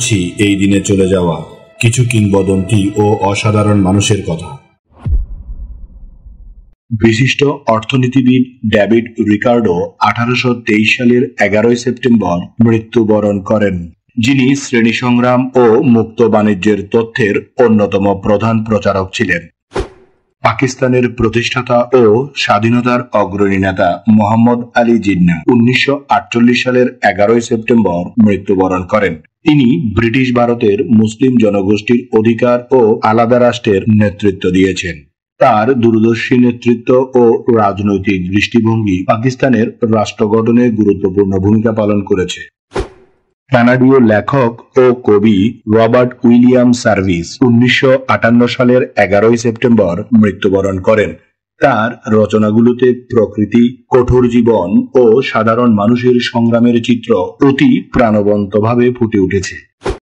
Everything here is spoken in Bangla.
করছি এই দিনে চলে যাওয়া কিছু কিংবদন্তি ও অসাধারণ মানুষের কথা। বিশিষ্ট অর্থনীতিবিদ ডেভিড রিকার্ডো 1823 সালের 11 সেপ্টেম্বর মৃত্যুবরণ করেন, যিনি শ্রেণী সংগ্রাম ও মুক্ত বাণিজ্যের তত্ত্বের অন্যতম প্রধান প্রচারক ছিলেন। পাকিস্তানের প্রতিষ্ঠাতা ও স্বাধীনতার অগ্রণী নেতা মোহাম্মদ আলী জিন্নাহ 1948 সালের 11 সেপ্টেম্বর মৃত্যুবরণ করেন। তিনি ব্রিটিশ ভারতের মুসলিম জনগোষ্ঠীর অধিকার ও আলাদা রাষ্ট্রের নেতৃত্ব দিয়েছেন। তার দূরদর্শী নেতৃত্ব ও রাজনৈতিক দৃষ্টিভঙ্গি পাকিস্তানের রাষ্ট্র গঠনে গুরুত্বপূর্ণ ভূমিকা পালন করেছে। কানাডীয় লেখক ও কবি রবার্ট উইলিয়াম সার্ভিস 1958 সালের 11 সেপ্টেম্বর মৃত্যুবরণ করেন। তার রচনাগুলোতে প্রকৃতি, কঠোর জীবন ও সাধারণ মানুষের সংগ্রামের চিত্র অতি প্রাণবন্তভাবে ফুটে উঠেছে।